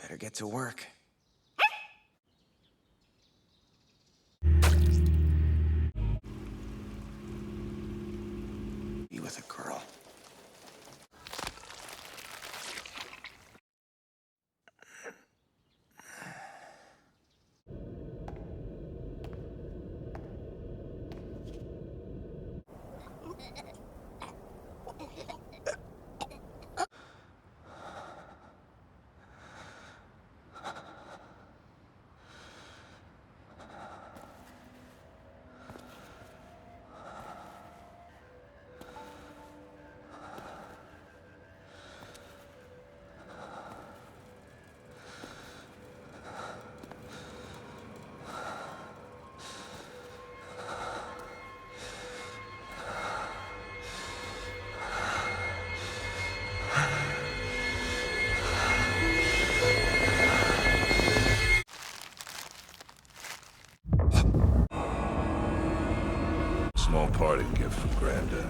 Better get to work. Be with a girl. Small party gift from Granddad.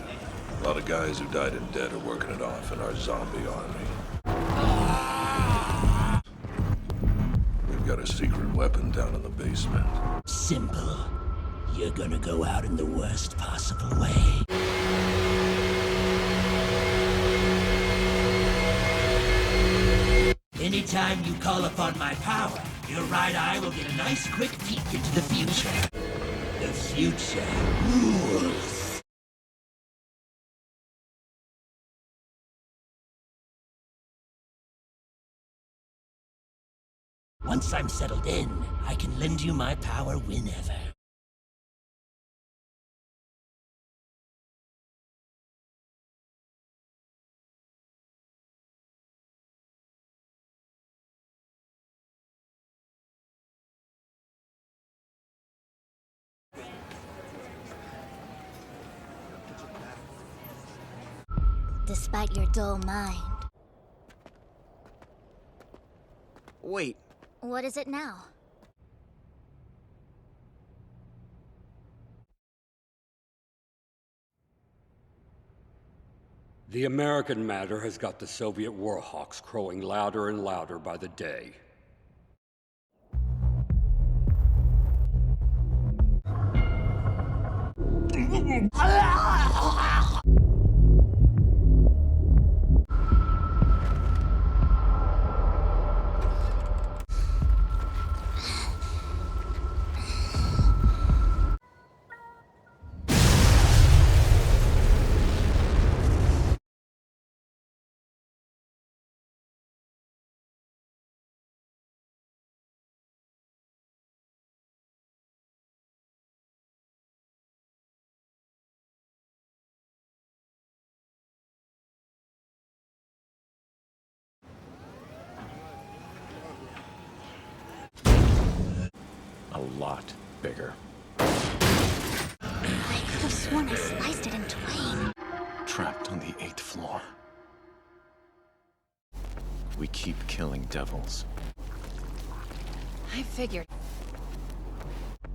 A lot of guys who died in debt are working it off in our zombie army. We've got a secret weapon down in the basement. Simple. You're gonna go out in the worst possible way. Anytime you call upon my power, your right eye will get a nice quick peek into the future. The future rules. Once I'm settled in, I can lend you my power whenever. Despite your dull mind. Wait. What is it now? The American matter has got the Soviet war hawks crowing louder and louder by the day. A lot bigger. I could have sworn I sliced it in twain. Trapped on the 8th floor. We keep killing devils. I figured.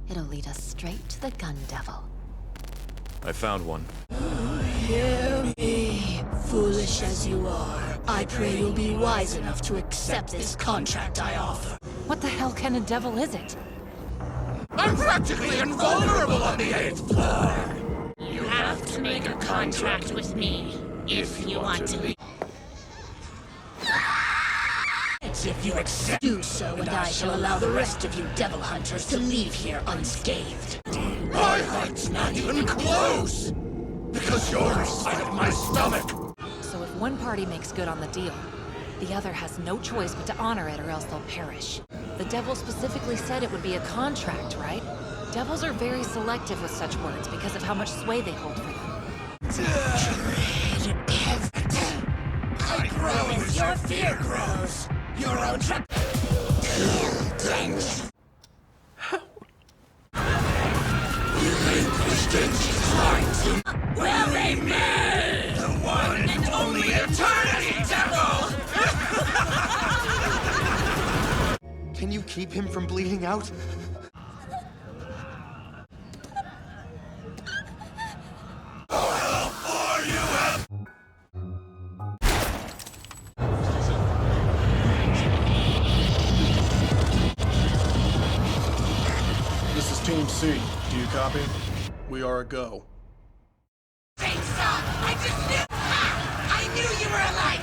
It'll lead us straight to the gun devil. I found one. Hear me, foolish as you are. I pray you'll be wise enough to accept this contract I offer. What the hell kind of devil is it? I'm practically invulnerable on the 8th floor! You have to make a contract with me, if you want to be. If you accept, do so, and I shall allow the rest of you devil hunters to leave here unscathed. My heart's not even close! Because you're inside of my stomach! So if one party makes good on the deal, the other has no choice but to honor it or else they'll perish. The devil specifically said it would be a contract, right? Devils are very selective with such words because of how much sway they hold for them. Dread everything. I grow as your fear grows. Your own trap. Things. Relinquished its time to. Well, they made the one and only eternity devil. Can you keep him from bleeding out? C, do you copy? We are a go. I just knew! Ha! I knew you were alive!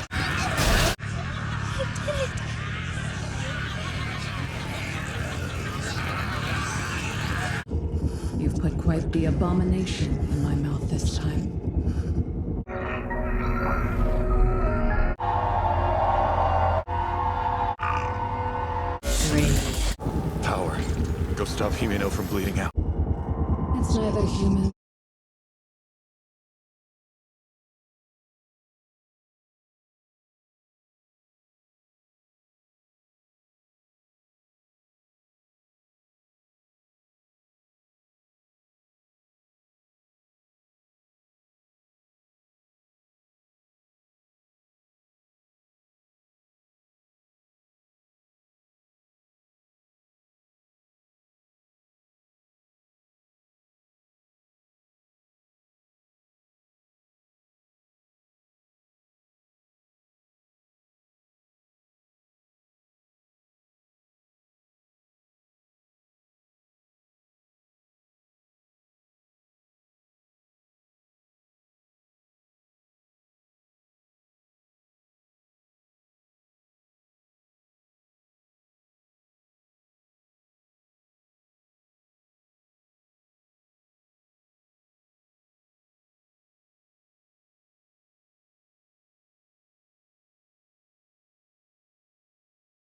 You've put quite the abomination in my mouth this time. Power. Go stop Himeno from bleeding out. It's neither human